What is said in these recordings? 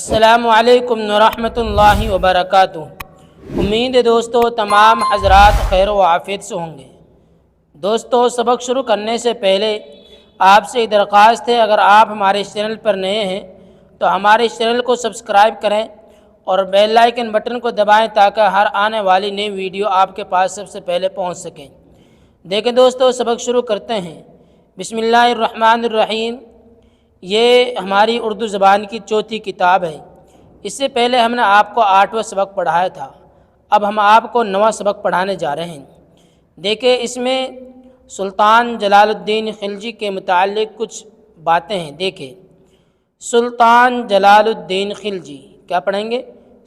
السلام علیکم ورحمۃ اللہ وبرکاتہ۔ امید ہے دوستو تمام حضرات خیر و عافیت سے ہوں گے۔ دوستو سبق شروع کرنے سے پہلے آپ سے ایک درخواست ہے، اگر آپ ہمارے اس چینل پر نئے ہیں تو ہمارے اس چینل کو سبسکرائب کریں اور بیل آئیکن بٹن کو دبائیں تاکہ ہر آنے والی نئی ویڈیو آپ کے پاس سب سے پہلے پہنچ سکیں۔ دیکھیں دوستو سبق شروع کرتے ہیں۔ بسم اللہ الرحمن الرحیم۔ یہ ہماری اردو زبان کی چوتھی کتاب ہے۔ اس سے پہلے ہم نے آپ کو 8واں سبق پڑھایا تھا، اب ہم آپ کو 9واں سبق پڑھانے جا رہے ہیں۔ دیکھیں اس میں سلطان جلال الدین خلجی کے متعلق کچھ باتیں ہیں۔ دیکھیں سلطان جلال الدین خلجی، کیا پڑھیں گے؟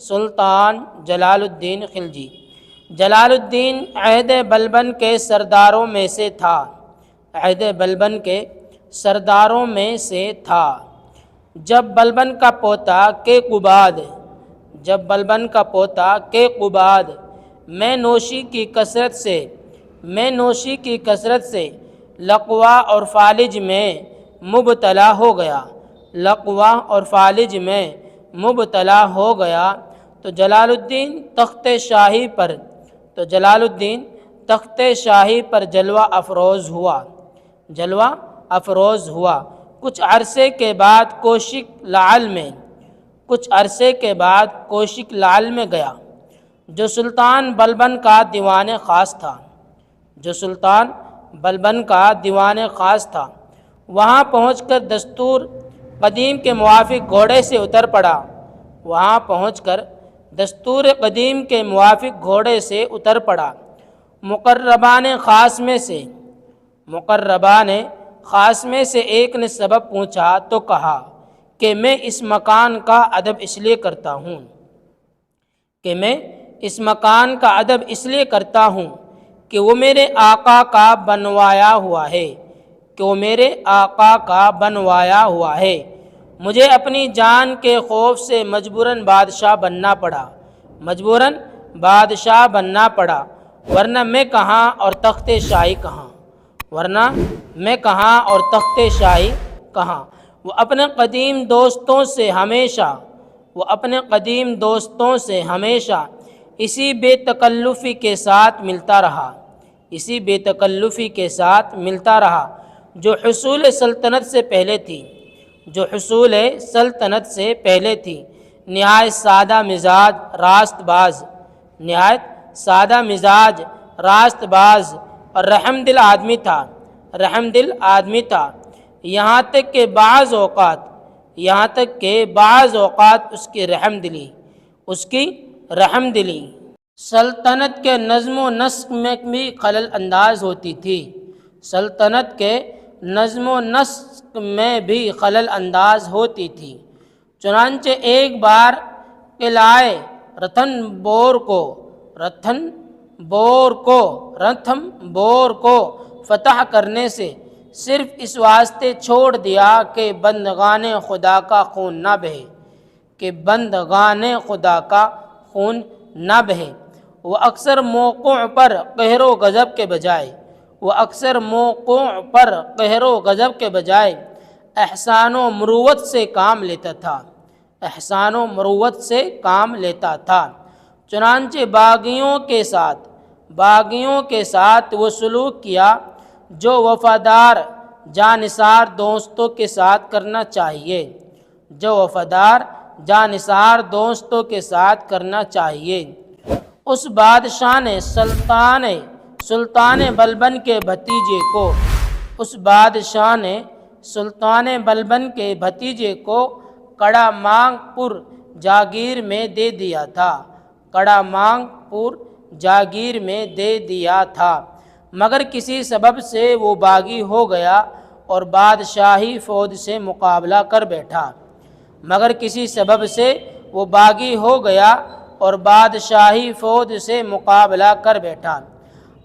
سلطان جلال الدین خلجی۔ جلال الدین عہد بلبن کے سرداروں میں سے تھا، عہد بلبن کے سرداروں میں سے تھا۔ جب بلبن کا پوتا کیقوباد، جب بلبن کا پوتا کیقوباد میں نوشی کی کثرت سے لقوا اور فالج میں مبتلا ہو گیا، لقوا اور فالج میں مبتلا ہو گیا تو جلال الدین تخت شاہی پر جلوہ افروز ہوا، جلوہ افروز ہوا۔ کچھ عرصے کے بعد کوشک لعل میں گیا، جو سلطان بلبن کا دیوان خاص تھا، جو سلطان بلبن کا دیوان خاص تھا۔ وہاں پہنچ کر دستور قدیم کے موافق گھوڑے سے اتر پڑا، وہاں پہنچ کر دستور قدیم کے موافق گھوڑے سے اتر پڑا۔ مقربان خاص میں سے ایک نے سبب پوچھا تو کہا کہ میں اس مکان کا ادب اس لیے کرتا ہوں، کہ میں اس مکان کا ادب اس لیے کرتا ہوں کہ وہ میرے آقا کا بنوایا ہوا ہے، کہ وہ میرے آقا کا بنوایا ہوا ہے۔ مجھے اپنی جان کے خوف سے مجبوراً بادشاہ بننا پڑا، ورنہ میں کہاں اور تخت شاہی کہاں، وہ اپنے قدیم دوستوں سے ہمیشہ اسی بے تکلفی کے ساتھ ملتا رہا جو حصول سلطنت سے پہلے تھی، نہایت سادہ مزاج، راست باز اور رحم دل آدمی تھا، یہاں تک کہ بعض اوقات اس کی رحم دلی سلطنت کے نظم و نسق میں بھی خلل انداز ہوتی تھی، سلطنت کے نظم و نسق میں بھی خلل انداز ہوتی تھی۔ چنانچہ ایک بار قلعہ رتھن بور کو فتح کرنے سے صرف اس واسطے چھوڑ دیا کہ بندگان خدا کا خون نہ بہے۔ وہ اکثر موقعوں پر قہر و غضب کے بجائے احسان و مروت سے کام لیتا تھا، چنانچہ باغیوں کے ساتھ وہ سلوک کیا جو وفادار جانثار دوستوں کے ساتھ کرنا چاہیے، اس بادشاہ نے سلطان بلبن کے بھتیجے کو کڑا مانگ پور جاگیر میں دے دیا تھا، مگر کسی سبب سے وہ باغی ہو گیا اور بادشاہی فوج سے مقابلہ کر بیٹھا۔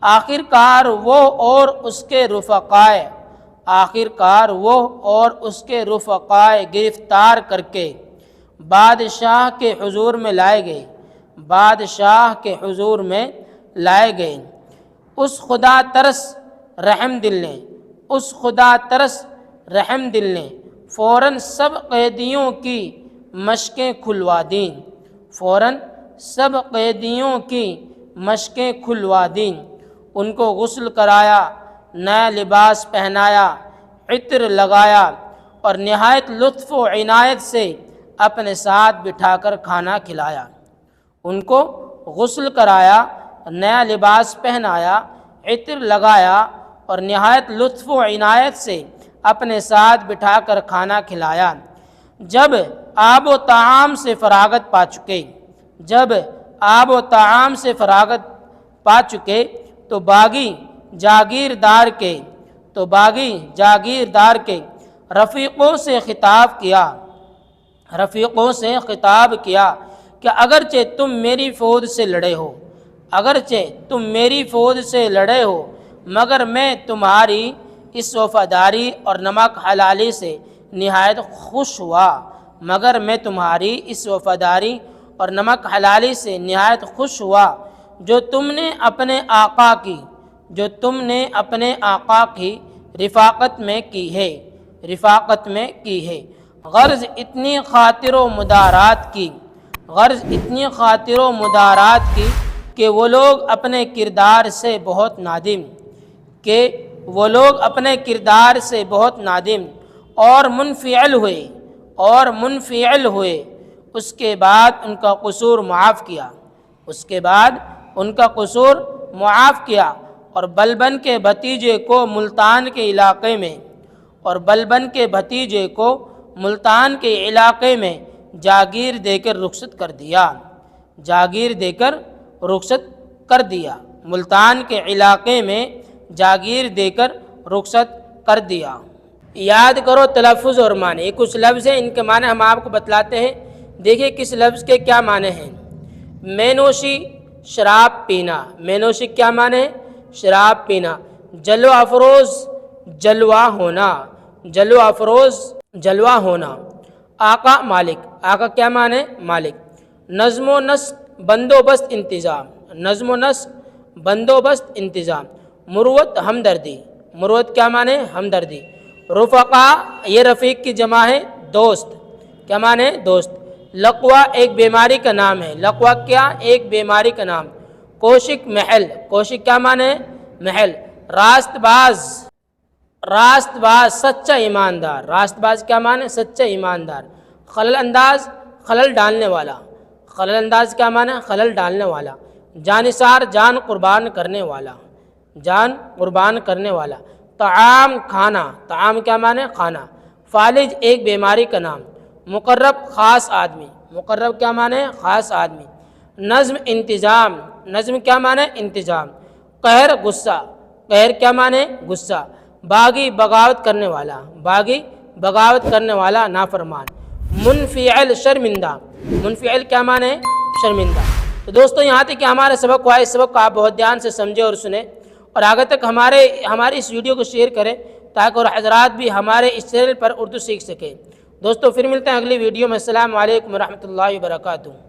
آخرکار وہ اور اس کے رفقائے گرفتار کر کے بادشاہ کے حضور میں لائے گئے۔ اس خدا ترس رحم دل نے فوراً سب قیدیوں کی مشقیں کھلوا دیں، فوراً سب قیدیوں کی مشقیں کھلوا دیں، ان کو غسل کرایا، نیا لباس پہنایا، عطر لگایا اور نہایت لطف و عنایت سے اپنے ساتھ بٹھا کر کھانا کھلایا۔ ان کو غسل کرایا، نیا لباس پہنایا، عطر لگایا اور نہایت لطف و عنایت سے اپنے ساتھ بٹھا کر کھانا کھلایا۔ جب آب و طعام سے فراغت پا چکے، جب آب و طعام سے فراغت پا چکے تو باغی جاگیردار کے رفیقوں سے خطاب کیا کہ اگرچہ تم میری فوج سے لڑے ہو مگر میں تمہاری اس وفاداری اور نمک حلالی سے نہایت خوش ہوا جو تم نے اپنے آقا کی رفاقت میں کی ہے۔ غرض اتنی خاطر و مدارات کی کہ وہ لوگ اپنے کردار سے بہت نادم اور منفعل ہوئے۔ اس کے بعد ان کا قصور معاف کیا اور بلبن کے بھتیجے کو ملتان کے علاقے میں جاگیر دے کر رخصت کر دیا۔ یاد کرو تلفظ اور معنی، یہ کچھ لفظ ہیں، ان کے معنی ہم آپ کو بتلاتے ہیں۔ دیکھیے کس لفظ کے کیا معنی ہیں۔ مینوشی شراب پینا، مینوشی کیا معنی ہے؟ شراب پینا۔ جلوہ افروز جلوہ ہونا۔ آقا مالک، آقا کیا معنی ہے؟ مالک۔ نظم و نسق بندوبست انتظام۔ مروت ہمدردی، مروت کیا معنی ہے؟ ہمدردی۔ رفقا یہ رفیق کی جمع ہے دوست، کیا معنی ہے؟ دوست۔ لقوہ ایک بیماری کا نام ہے، لقوہ کیا؟ ایک بیماری کا نام۔ کوشک محل، کوشک کیا معنی ہے؟ محل۔ راست باز سچا ایماندار، راست باز کیا معنی ہے؟ سچا ایماندار۔ خلل انداز خلل ڈالنے والا، خلل انداز کیا معنی ہے؟ خلل ڈالنے والا۔ جانثار جان قربان کرنے والا۔ طعام کھانا، طعام کیا معنی ہے؟ کھانا۔ فالج ایک بیماری کا نام۔ مقرب خاص آدمی، مقرب کیا معنی ہے؟ خاص آدمی۔ نظم انتظام، نظم کیا معنی ہے؟ انتظام۔ قہر غصہ، قہر کیا معنی ہے؟ غصہ۔ باغی بغاوت کرنے والا نافرمان۔ منفعل شرمندہ، منفعل کیا معنی ہے؟ شرمندہ۔ تو دوستو یہاں تک کہ ہمارے سبق کو اس سبق کو آپ بہت دھیان سے سمجھیں اور سنیں، اور آگے تک ہماری اس ویڈیو کو شیئر کریں تاکہ اور حضرات بھی ہمارے اس چینل پر اردو سیکھ سکیں۔ دوستو پھر ملتے ہیں اگلی ویڈیو میں۔ السلام علیکم ورحمۃ اللہ وبرکاتہ۔